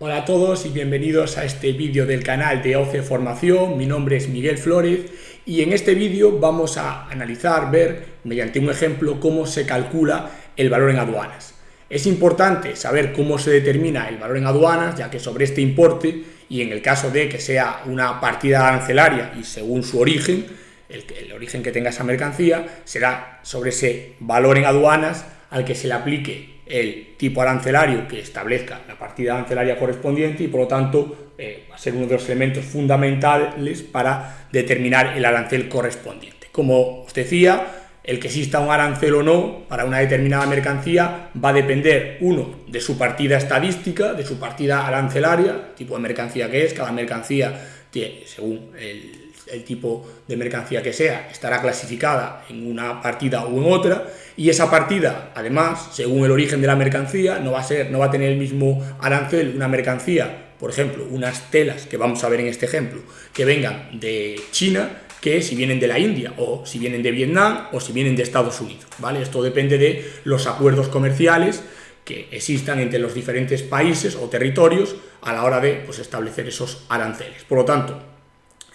Hola a todos y bienvenidos a este vídeo del canal de OCE Formación. Mi nombre es Miguel Flores y en este vídeo vamos a analizar, ver mediante un ejemplo cómo se calcula el valor en aduanas. Es importante saber cómo se determina el valor en aduanas, ya que sobre este importe, y en el caso de que sea una partida arancelaria y según su origen, el origen que tenga esa mercancía, será sobre ese valor en aduanas al que se le aplique el tipo arancelario que establezca la partida arancelaria correspondiente y por lo tanto va a ser uno de los elementos fundamentales para determinar el arancel correspondiente. Como os decía, el que exista un arancel o no para una determinada mercancía va a depender, uno, de su partida estadística, de su partida arancelaria, tipo de mercancía que es. Cada mercancía tiene, según el tipo de mercancía que sea, estará clasificada en una partida o en otra, y esa partida, además, según el origen de la mercancía, no va a tener el mismo arancel una mercancía, por ejemplo, unas telas que vamos a ver en este ejemplo, que vengan de China, que si vienen de la India, o si vienen de Vietnam, o si vienen de Estados Unidos, ¿vale? Esto depende de los acuerdos comerciales que existan entre los diferentes países o territorios a la hora de establecer esos aranceles. Por lo tanto,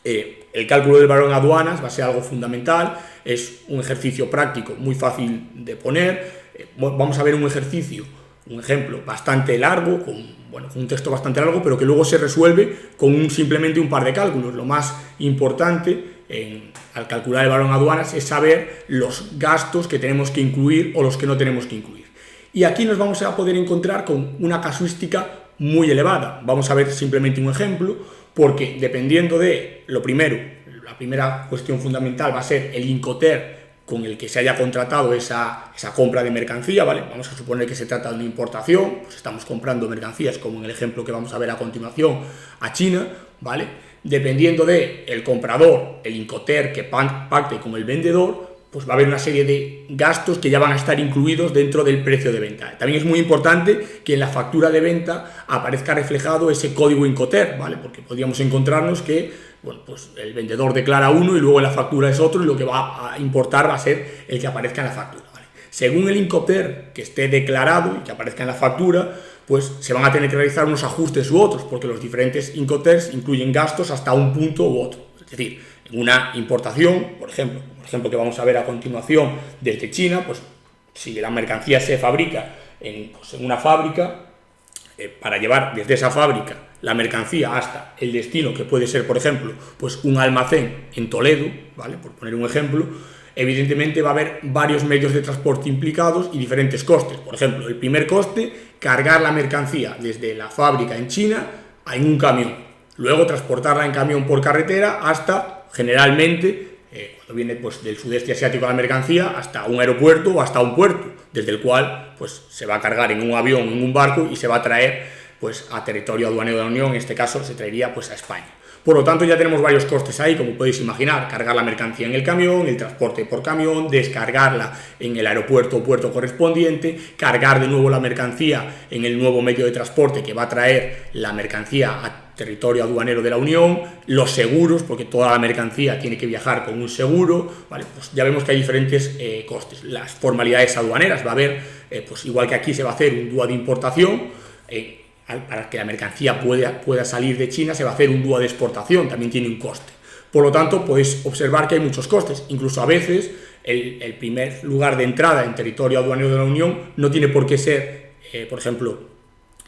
el cálculo del valor en aduanas va a ser algo fundamental, es un ejercicio práctico muy fácil de poner. Vamos a ver un ejemplo bastante largo, con un texto bastante largo, pero que luego se resuelve con simplemente un par de cálculos. Lo más importante al calcular el valor en aduanas es saber los gastos que tenemos que incluir o los que no tenemos que incluir. Y aquí nos vamos a poder encontrar con una casuística muy elevada. Vamos a ver simplemente un ejemplo, porque dependiendo de lo primero, la primera cuestión fundamental va a ser el Incoterm con el que se haya contratado esa compra de mercancía, ¿vale? Vamos a suponer que se trata de una importación, pues estamos comprando mercancías, como en el ejemplo que vamos a ver a continuación, a China, ¿vale? Dependiendo del comprador, el Incoterm que pacte con el vendedor, pues va a haber una serie de gastos que ya van a estar incluidos dentro del precio de venta. También es muy importante que en la factura de venta aparezca reflejado ese código Incoterm, ¿vale? Porque podríamos encontrarnos que el vendedor declara uno y luego en la factura es otro, y lo que va a importar va a ser el que aparezca en la factura, ¿vale? Según el Incoterm que esté declarado y que aparezca en la factura, pues se van a tener que realizar unos ajustes u otros, porque los diferentes Incoterms incluyen gastos hasta un punto u otro. Es decir, en una importación, por ejemplo que vamos a ver a continuación desde China, pues si la mercancía se fabrica en una fábrica, para llevar desde esa fábrica la mercancía hasta el destino, que puede ser, por ejemplo, pues un almacén en Toledo, ¿vale? Por poner un ejemplo, evidentemente va a haber varios medios de transporte implicados y diferentes costes. Por ejemplo, el primer coste, cargar la mercancía desde la fábrica en China en un camión, luego transportarla en camión por carretera hasta, generalmente, cuando viene del sudeste asiático la mercancía, hasta un aeropuerto o hasta un puerto, desde el cual se va a cargar en un avión, en un barco, y se va a traer a territorio aduanero de la Unión. En este caso se traería a España. Por lo tanto, ya tenemos varios costes ahí, como podéis imaginar: cargar la mercancía en el camión, el transporte por camión, descargarla en el aeropuerto o puerto correspondiente, cargar de nuevo la mercancía en el nuevo medio de transporte que va a traer la mercancía a territorio aduanero de la Unión, los seguros, porque toda la mercancía tiene que viajar con un seguro, ¿vale? Pues ya vemos que hay diferentes costes. Las formalidades aduaneras, va a haber, igual que aquí se va a hacer un DUA de importación, para que la mercancía pueda salir de China se va a hacer un DUA de exportación, también tiene un coste. Por lo tanto, podéis observar que hay muchos costes. Incluso a veces el primer lugar de entrada en territorio aduanero de la Unión no tiene por qué ser, por ejemplo,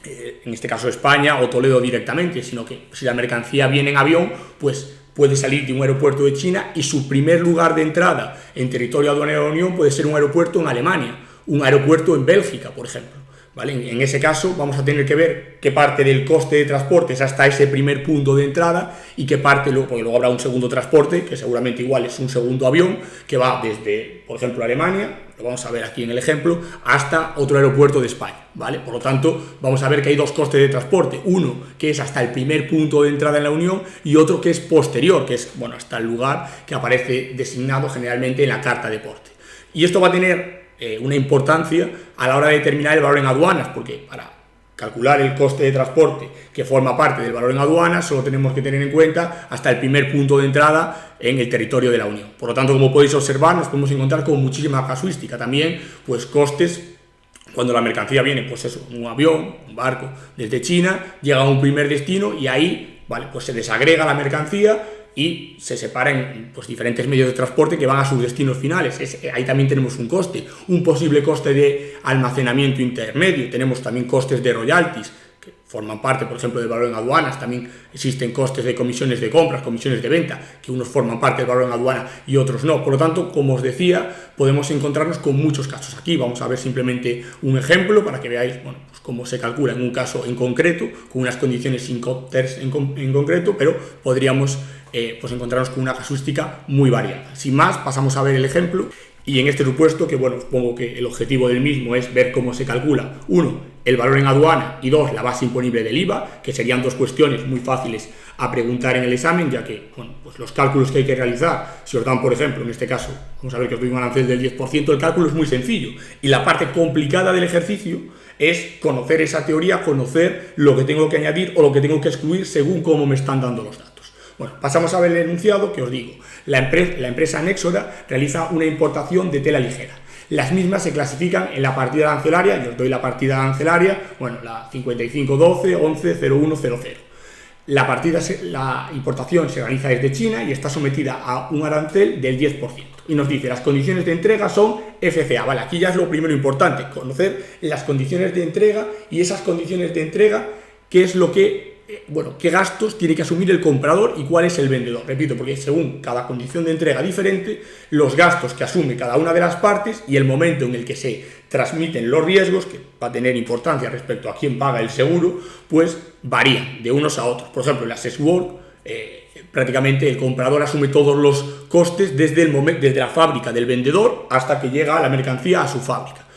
en este caso España o Toledo directamente, sino que si la mercancía viene en avión, pues puede salir de un aeropuerto de China y su primer lugar de entrada en territorio aduanero de la Unión puede ser un aeropuerto en Alemania, un aeropuerto en Bélgica, por ejemplo, ¿vale? En ese caso vamos a tener que ver qué parte del coste de transporte es hasta ese primer punto de entrada y qué parte luego, porque luego habrá un segundo transporte, que seguramente igual es un segundo avión, que va desde, por ejemplo, Alemania, lo vamos a ver aquí en el ejemplo, hasta otro aeropuerto de España, ¿vale? Por lo tanto, vamos a ver que hay dos costes de transporte: uno que es hasta el primer punto de entrada en la Unión y otro que es posterior, que es hasta el lugar que aparece designado generalmente en la carta de porte. Y esto va a tener una importancia a la hora de determinar el valor en aduanas, porque para calcular el coste de transporte que forma parte del valor en aduanas solo tenemos que tener en cuenta hasta el primer punto de entrada en el territorio de la Unión. Por lo tanto, como podéis observar, nos podemos encontrar con muchísima casuística. También costes cuando la mercancía viene, pues eso, un avión, un barco, desde China, llega a un primer destino y ahí, vale, pues se desagrega la mercancía y se separa en pues, diferentes medios de transporte que van a sus destinos finales. Ahí también tenemos un coste, un posible coste de almacenamiento intermedio, tenemos también costes de royalties, que forman parte, por ejemplo, del valor en aduanas. También existen costes de comisiones de compras, comisiones de venta, que unos forman parte del valor en aduana y otros no. Por lo tanto, como os decía, podemos encontrarnos con muchos casos. Aquí vamos a ver simplemente un ejemplo para que veáis, bueno, pues cómo se calcula en un caso en concreto, con unas condiciones en concreto, pero podríamos pues encontrarnos con una casuística muy variada. Sin más, pasamos a ver el ejemplo. Y en este supuesto, que bueno, supongo que el objetivo del mismo es ver cómo se calcula, 1, el valor en aduana y 2, la base imponible del IVA, que serían dos cuestiones muy fáciles a preguntar en el examen, ya que, bueno, pues los cálculos que hay que realizar, si os dan, por ejemplo, en este caso, vamos a ver que os doy un arancel del 10%, el cálculo es muy sencillo. Y la parte complicada del ejercicio es conocer esa teoría, conocer lo que tengo que añadir o lo que tengo que excluir según cómo me están dando los datos. Bueno, pasamos a ver el enunciado que os digo. La empresa Nexora realiza una importación de tela ligera. Las mismas se clasifican en la partida arancelaria, y os doy la partida arancelaria, bueno, la 5512-11-0100. La importación se realiza desde China y está sometida a un arancel del 10%. Y nos dice, las condiciones de entrega son FCA. Vale, aquí ya es lo primero importante, conocer las condiciones de entrega y esas condiciones de entrega, qué es lo que qué gastos tiene que asumir el comprador y cuál es el vendedor. Repito, porque según cada condición de entrega diferente, los gastos que asume cada una de las partes y el momento en el que se transmiten los riesgos, que va a tener importancia respecto a quién paga el seguro, pues varían de unos a otros. Por ejemplo, en la SESWORK, prácticamente el comprador asume todos los costes desde la fábrica del vendedor hasta que llega la mercancía a su fábrica.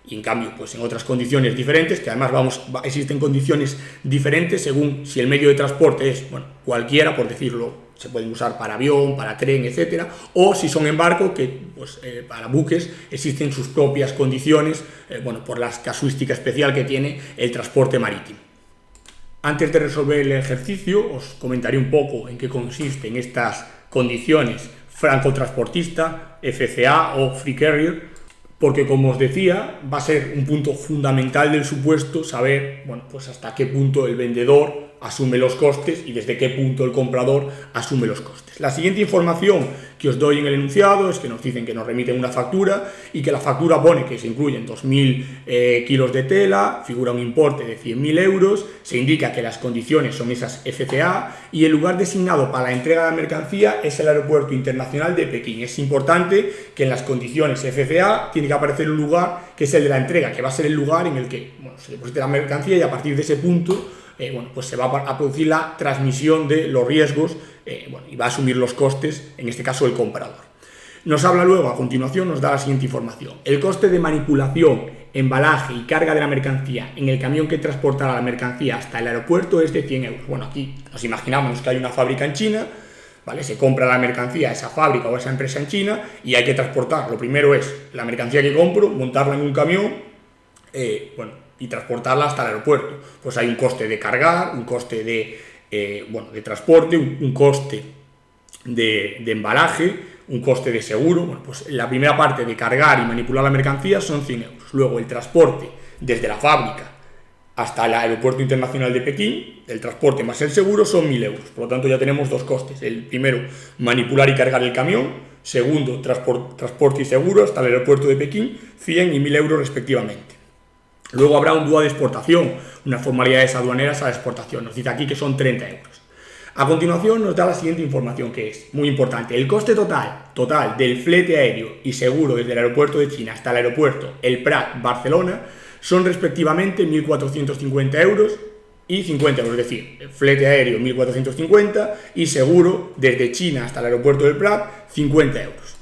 Y en cambio, pues en otras condiciones diferentes, que además existen condiciones diferentes según si el medio de transporte es, bueno, cualquiera, por decirlo, se pueden usar para avión, para tren, etcétera, o si son en barco, que pues para buques existen sus propias condiciones, por la casuística especial que tiene el transporte marítimo. Antes de resolver el ejercicio, os comentaré un poco en qué consisten estas condiciones franco-transportista, FCA o Free Carrier, porque, como os decía, va a ser un punto fundamental del supuesto saber, pues hasta qué punto el vendedor asume los costes y desde qué punto el comprador asume los costes. La siguiente información que os doy en el enunciado es que nos dicen que nos remiten una factura y que la factura pone que se incluyen 2.000 kilos de tela, figura un importe de 100.000 euros, se indica que las condiciones son esas FCA y el lugar designado para la entrega de la mercancía es el Aeropuerto Internacional de Pekín. Es importante que en las condiciones FCA tiene que aparecer un lugar que es el de la entrega, que va a ser el lugar en el que se deposita la mercancía y a partir de ese punto pues se va a producir la transmisión de los riesgos y va a asumir los costes, en este caso el comprador. Nos habla luego, a continuación, nos da la siguiente información. El coste de manipulación, embalaje y carga de la mercancía en el camión que transportará la mercancía hasta el aeropuerto es de 100 euros. Bueno, aquí nos imaginamos que hay una fábrica en China, ¿vale? Se compra la mercancía a esa fábrica o a esa empresa en China y hay que transportar. Lo primero es la mercancía que compro, montarla en un camión, y transportarla hasta el aeropuerto. Pues hay un coste de cargar, un coste de transporte, un coste de embalaje, un coste de seguro. Bueno, pues la primera parte de cargar y manipular la mercancía son 100 euros. Luego el transporte desde la fábrica hasta el Aeropuerto Internacional de Pekín, el transporte más el seguro son 1.000 euros. Por lo tanto ya tenemos dos costes. El primero, manipular y cargar el camión. Segundo, transporte y seguro hasta el Aeropuerto de Pekín, 100 y 1.000 euros respectivamente. Luego habrá un DUA de exportación, unas formalidades aduaneras a la exportación. Nos dice aquí que son 30 euros. A continuación nos da la siguiente información, que es muy importante. El coste total del flete aéreo y seguro desde el aeropuerto de China hasta el aeropuerto El Prat, Barcelona, son respectivamente 1.450 euros y 50 euros. Es decir, flete aéreo 1.450 y seguro desde China hasta el aeropuerto del Prat, 50 euros.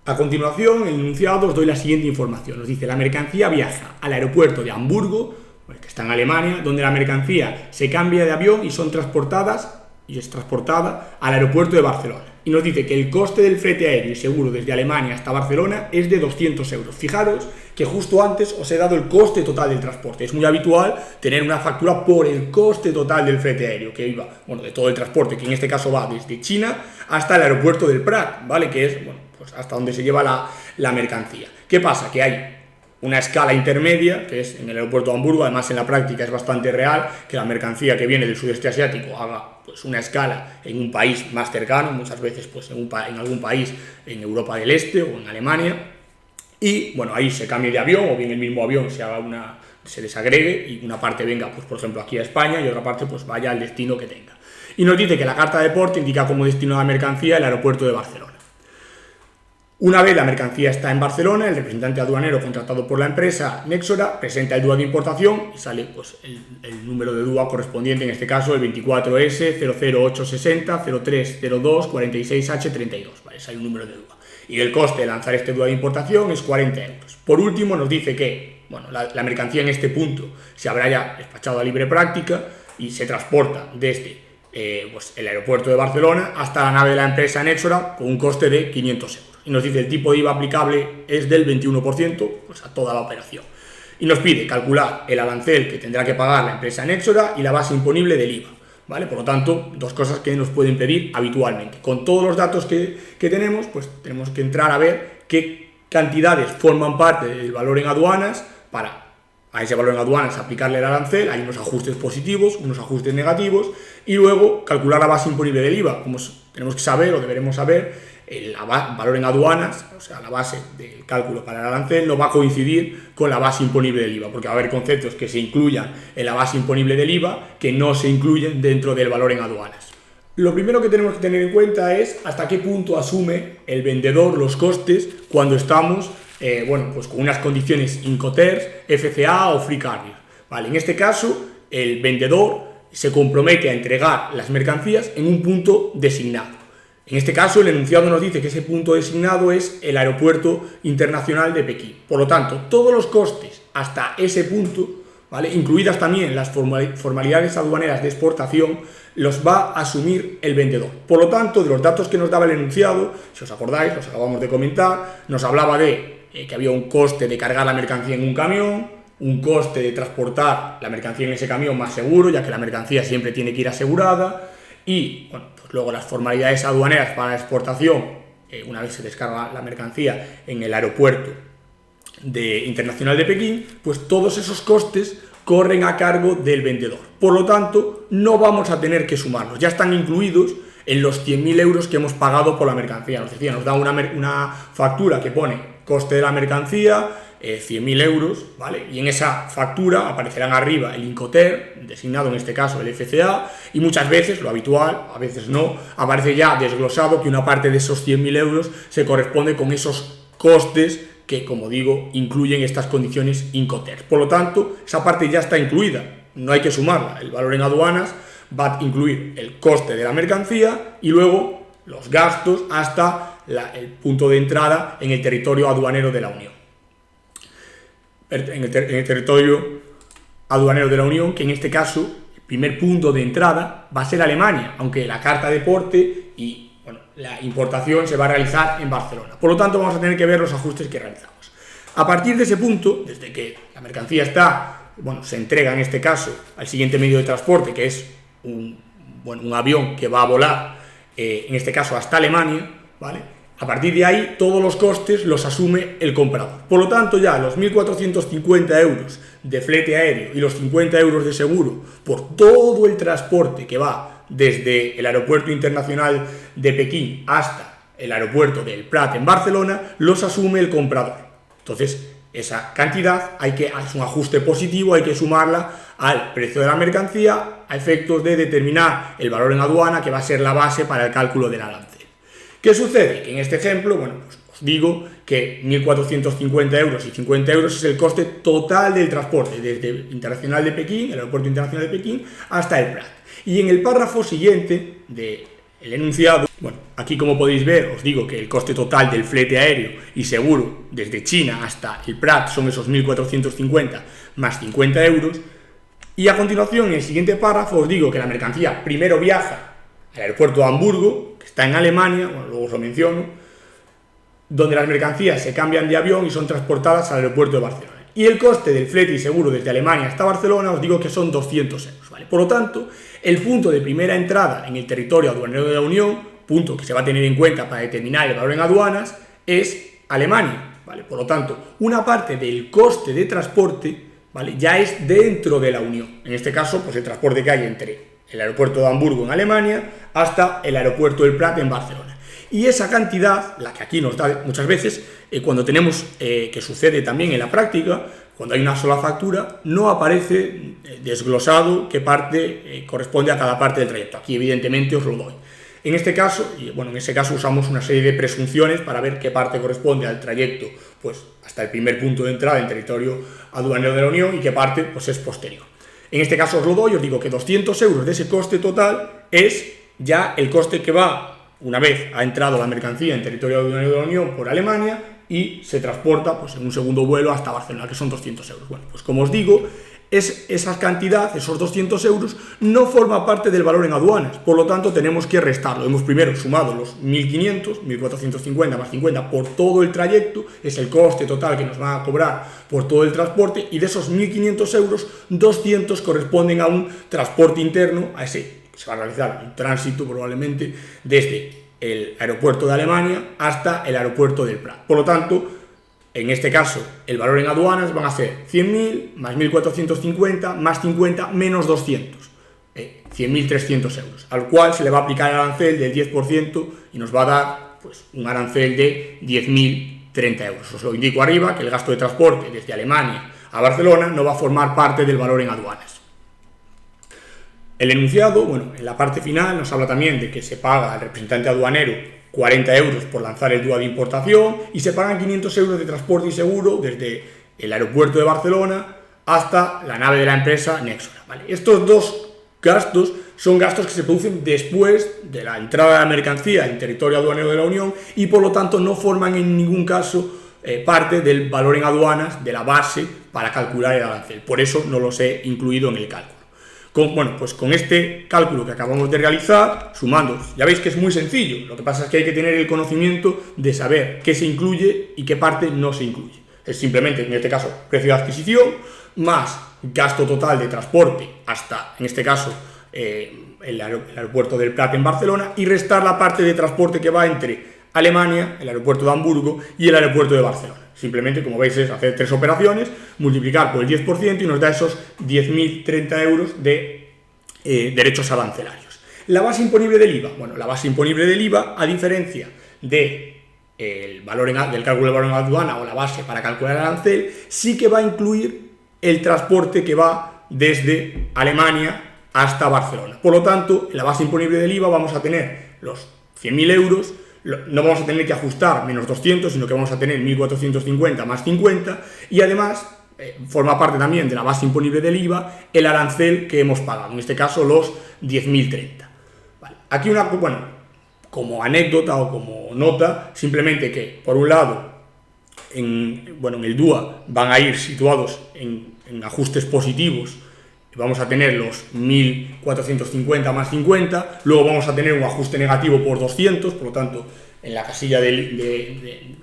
A continuación, en el enunciado os doy la siguiente información. Nos dice, la mercancía viaja al aeropuerto de Hamburgo, que está en Alemania, donde la mercancía se cambia de avión y es transportada al aeropuerto de Barcelona. Y nos dice que el coste del flete aéreo y seguro desde Alemania hasta Barcelona es de 200 euros. Fijaros que justo antes os he dado el coste total del transporte. Es muy habitual tener una factura por el coste total del flete aéreo, que iba, de todo el transporte, que en este caso va desde China hasta el aeropuerto del Prat, ¿vale? Que es, hasta donde se lleva la mercancía. ¿Qué pasa? Que hay una escala intermedia, que es en el aeropuerto de Hamburgo. Además, en la práctica es bastante real que la mercancía que viene del sudeste asiático haga pues una escala en un país más cercano, muchas veces pues en algún país en Europa del Este o en Alemania, y bueno, ahí se cambie de avión, o bien el mismo avión se desagregue y una parte venga, pues por ejemplo aquí a España, y otra parte pues vaya al destino que tenga. Y nos dice que la carta de porte indica como destino de la mercancía el aeropuerto de Barcelona. Una vez la mercancía está en Barcelona, el representante aduanero contratado por la empresa Nexora presenta el DUA de importación y sale pues, el número de DUA correspondiente, en este caso el 24S 00860 0302 46H32. ¿Vale? Hay un número de DUA. Y el coste de lanzar este DUA de importación es 40 euros. Por último, nos dice que bueno, la mercancía en este punto se habrá ya despachado a libre práctica y se transporta desde pues, el aeropuerto de Barcelona hasta la nave de la empresa Nexora con un coste de 500 euros. Y nos dice el tipo de IVA aplicable es del 21%, pues a toda la operación. Y nos pide calcular el arancel que tendrá que pagar la empresa Nexora y la base imponible del IVA, ¿vale? Por lo tanto, dos cosas que nos pueden pedir habitualmente. Con todos los datos que tenemos, pues tenemos que entrar a ver qué cantidades forman parte del valor en aduanas para a ese valor en aduanas aplicarle el arancel. Hay unos ajustes positivos, unos ajustes negativos, y luego calcular la base imponible del IVA. Como tenemos que saber o deberemos saber, el valor en aduanas, o sea, la base del cálculo para el arancel, no va a coincidir con la base imponible del IVA, porque va a haber conceptos que se incluyan en la base imponible del IVA que no se incluyen dentro del valor en aduanas. Lo primero que tenemos que tener en cuenta es hasta qué punto asume el vendedor los costes cuando estamos bueno, pues con unas condiciones Incoterms, FCA o Free Carrier. ¿Vale? En este caso, el vendedor se compromete a entregar las mercancías en un punto designado. En este caso, el enunciado nos dice que ese punto designado es el Aeropuerto Internacional de Pekín. Por lo tanto, todos los costes hasta ese punto, ¿vale?, incluidas también las formalidades aduaneras de exportación, los va a asumir el vendedor. Por lo tanto, de los datos que nos daba el enunciado, si os acordáis, los acabamos de comentar, nos hablaba de que había un coste de cargar la mercancía en un camión, un coste de transportar la mercancía en ese camión más seguro, ya que la mercancía siempre tiene que ir asegurada, y bueno, pues luego las formalidades aduaneras para la exportación, una vez se descarga la mercancía en el aeropuerto internacional de Pekín, pues todos esos costes corren a cargo del vendedor. Por lo tanto, no vamos a tener que sumarlos, ya están incluidos en los 100.000 euros que hemos pagado por la mercancía. Nos decía, nos da una factura que pone coste de la mercancía, 100.000 euros, ¿vale? Y en esa factura aparecerán arriba el Incoterm, designado en este caso el FCA, y muchas veces, lo habitual, a veces no, aparece ya desglosado que una parte de esos 100.000 euros se corresponde con esos costes que, como digo, incluyen estas condiciones Incoterms. Por lo tanto, esa parte ya está incluida, no hay que sumarla. El valor en aduanas va a incluir el coste de la mercancía y luego los gastos hasta el punto de entrada en el territorio aduanero de la Unión. En el territorio aduanero de la Unión, que en este caso el primer punto de entrada va a ser Alemania, aunque la carta de porte y bueno, la importación se va a realizar en Barcelona. Por lo tanto, vamos a tener que ver los ajustes que realizamos. A partir de ese punto, desde que la mercancía está, bueno, se entrega en este caso al siguiente medio de transporte, que es un avión que va a volar, en este caso hasta Alemania, ¿vale? A partir de ahí, todos los costes los asume el comprador. Por lo tanto, ya los 1.450 euros de flete aéreo y los 50 euros de seguro por todo el transporte que va desde el Aeropuerto Internacional de Pekín hasta el aeropuerto del Prat en Barcelona, los asume el comprador. Entonces, esa cantidad es un ajuste positivo, hay que sumarla al precio de la mercancía a efectos de determinar el valor en aduana, que va a ser la base para el cálculo del arancel. ¿Qué sucede? Que en este ejemplo, bueno, pues os digo que 1.450 euros y 50 euros es el coste total del transporte desde el Internacional de Pekín, el Aeropuerto Internacional de Pekín, hasta el Prat. Y en el párrafo siguiente del enunciado, bueno, aquí como podéis ver, os digo que el coste total del flete aéreo y seguro desde China hasta el Prat son esos 1.450 más 50 euros. Y a continuación, en el siguiente párrafo, os digo que la mercancía primero viaja al aeropuerto de Hamburgo, que está en Alemania, bueno, luego os lo menciono, donde las mercancías se cambian de avión y son transportadas al aeropuerto de Barcelona. Y el coste del flete y seguro desde Alemania hasta Barcelona, os digo que son 200 euros, ¿vale? Por lo tanto, el punto de primera entrada en el territorio aduanero de la Unión, punto que se va a tener en cuenta para determinar el valor en aduanas, es Alemania, ¿vale? ¿vale? Por lo tanto, una parte del coste de transporte, ¿vale?, ya es dentro de la Unión. En este caso, pues el transporte que hay entre el aeropuerto de Hamburgo en Alemania hasta el aeropuerto del Prat en Barcelona. Y esa cantidad, la que aquí nos da muchas veces, cuando tenemos, que sucede también en la práctica, cuando hay una sola factura, no aparece desglosado qué parte corresponde a cada parte del trayecto. Aquí evidentemente os lo doy. En este caso, y bueno, en ese caso usamos una serie de presunciones para ver qué parte corresponde al trayecto, pues hasta el primer punto de entrada en territorio aduanero de la Unión y qué parte pues es posterior. En este caso os lo doy, os digo que 200 euros de ese coste total es ya el coste que va una vez ha entrado la mercancía en territorio aduanero de la Unión por Alemania y se transporta pues, en un segundo vuelo hasta Barcelona, que son 200 euros. Bueno, pues como os digo, esa cantidad, esos 200 euros, no forma parte del valor en aduanas, por lo tanto tenemos que restarlo. Hemos primero sumado los 1.500, 1.450 más 50 por todo el trayecto, es el coste total que nos van a cobrar por todo el transporte, y de esos 1.500 euros, 200 corresponden a un transporte interno, a ese que se va a realizar un tránsito probablemente desde el aeropuerto de Alemania hasta el aeropuerto del Prat. Por lo tanto, en este caso, el valor en aduanas van a ser 100.000 más 1.450 más 50 menos 200, 100.300 euros, al cual se le va a aplicar el arancel del 10% y nos va a dar pues, un arancel de 10.030 euros. Os lo indico arriba, que el gasto de transporte desde Alemania a Barcelona no va a formar parte del valor en aduanas. El enunciado, bueno, en la parte final nos habla también de que se paga al representante aduanero 40 euros por lanzar el DUA de importación y se pagan 500 euros de transporte y seguro desde el aeropuerto de Barcelona hasta la nave de la empresa Nexora, ¿vale? Estos dos gastos son gastos que se producen después de la entrada de la mercancía en territorio aduanero de la Unión y por lo tanto no forman en ningún caso parte del valor en aduanas de la base para calcular el arancel. Por eso no los he incluido en el cálculo. Bueno, pues con este cálculo que acabamos de realizar, sumando, ya veis que es muy sencillo, lo que pasa es que hay que tener el conocimiento de saber qué se incluye y qué parte no se incluye. Es simplemente, en este caso, precio de adquisición, más gasto total de transporte hasta, en este caso, el aeropuerto del Prat en Barcelona, y restar la parte de transporte que va entre Alemania, el aeropuerto de Hamburgo y el aeropuerto de Barcelona. Simplemente, como veis, es hacer 3 operaciones, multiplicar por el 10% y nos da esos 10.030 euros de derechos arancelarios. La base imponible del IVA. Bueno, la base imponible del IVA, a diferencia del cálculo del valor en aduana o la base para calcular el arancel, sí que va a incluir el transporte que va desde Alemania hasta Barcelona. Por lo tanto, en la base imponible del IVA vamos a tener los 100.000 euros, no vamos a tener que ajustar menos 200, sino que vamos a tener 1.450 más 50, y además forma parte también de la base imponible del IVA el arancel que hemos pagado, en este caso los 10.030. Vale. Aquí como anécdota o como nota, simplemente que por un lado en el DUA van a ir situados en ajustes positivos. Vamos a tener los 1.450 más 50, luego vamos a tener un ajuste negativo por 200, por lo tanto, en la casilla de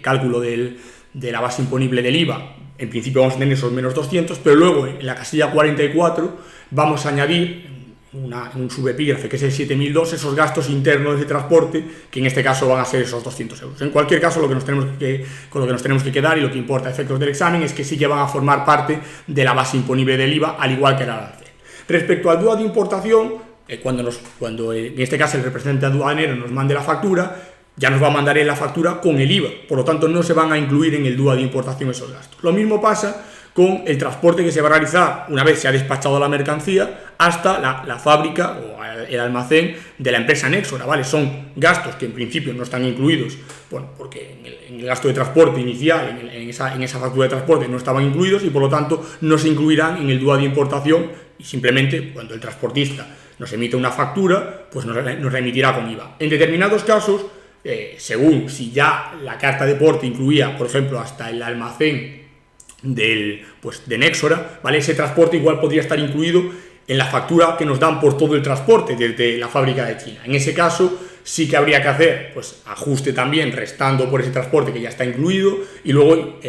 cálculo de la base imponible del IVA, en principio vamos a tener esos menos 200, pero luego en la casilla 44 vamos a añadir un subepígrafe que es el 7.002, esos gastos internos de transporte, que en este caso van a ser esos 200 euros. En cualquier caso, con lo que nos tenemos que quedar y lo que importa a efectos del examen es que sí que van a formar parte de la base imponible del IVA, al igual que el arancel. Respecto al DUA de importación, cuando en este caso el representante aduanero nos mande la factura, ya nos va a mandar en la factura con el IVA, por lo tanto no se van a incluir en el DUA de importación esos gastos. Lo mismo pasa con el transporte que se va a realizar una vez se ha despachado la mercancía hasta la fábrica o el almacén de la empresa Nexora, ¿vale? Son gastos que en principio no están incluidos, bueno, porque en el gasto de transporte inicial, en esa factura de transporte no estaban incluidos y por lo tanto no se incluirán en el DUA de importación, y simplemente cuando el transportista nos emite una factura, pues nos remitirá con IVA. En determinados casos, según si ya la carta de porte incluía, por ejemplo, hasta el almacén de Nexora, ¿vale? Ese transporte igual podría estar incluido en la factura que nos dan por todo el transporte desde la fábrica de China. En ese caso sí que habría que hacer ajuste también restando por ese transporte que ya está incluido y luego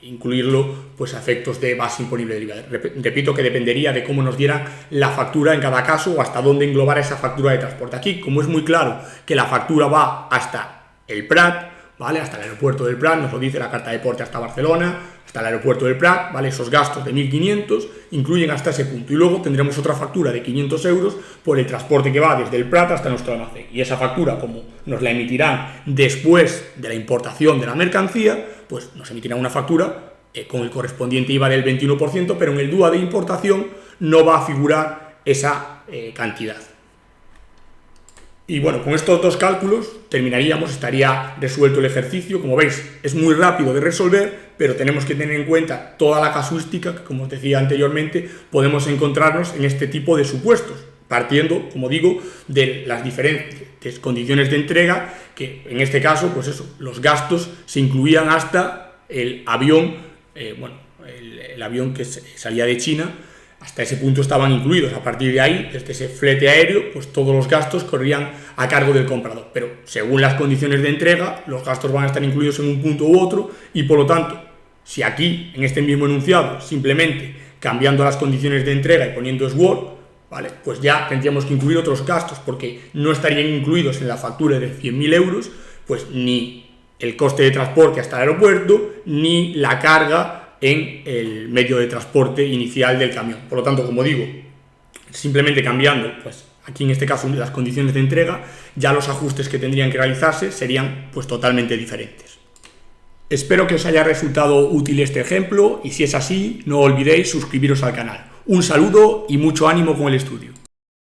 incluirlo a efectos de base imponible del IVA. Repito que dependería de cómo nos diera la factura en cada caso o hasta dónde englobar esa factura de transporte. Aquí, como es muy claro que la factura va hasta el Prat, ¿vale? Hasta el aeropuerto del Prat, nos lo dice la carta de porte hasta Barcelona, hasta el aeropuerto del Prat, ¿vale? Esos gastos de 1.500 incluyen hasta ese punto. Y luego tendremos otra factura de 500 euros por el transporte que va desde el Prat hasta nuestro almacén. Y esa factura, como nos la emitirán después de la importación de la mercancía, pues nos emitirán una factura con el correspondiente IVA del 21%, pero en el DUA de importación no va a figurar esa cantidad. Y bueno, con estos dos cálculos terminaríamos, estaría resuelto el ejercicio. Como veis, es muy rápido de resolver, pero tenemos que tener en cuenta toda la casuística que, como os decía anteriormente, podemos encontrarnos en este tipo de supuestos, partiendo, como digo, de las diferentes condiciones de entrega, que en este caso, pues eso, los gastos se incluían hasta el avión, el avión que salía de China. Hasta ese punto estaban incluidos. A partir de ahí, desde ese flete aéreo, pues todos los gastos corrían a cargo del comprador. Pero según las condiciones de entrega, los gastos van a estar incluidos en un punto u otro y, por lo tanto, si aquí, en este mismo enunciado, simplemente cambiando las condiciones de entrega y poniendo SWOT, ¿vale? Pues ya tendríamos que incluir otros gastos, porque no estarían incluidos en la factura de 100.000 euros, pues ni el coste de transporte hasta el aeropuerto, ni la carga en el medio de transporte inicial del camión. Por lo tanto, como digo, simplemente cambiando, pues aquí en este caso las condiciones de entrega, ya los ajustes que tendrían que realizarse serían pues totalmente diferentes. Espero que os haya resultado útil este ejemplo y si es así, no olvidéis suscribiros al canal. Un saludo y mucho ánimo con el estudio.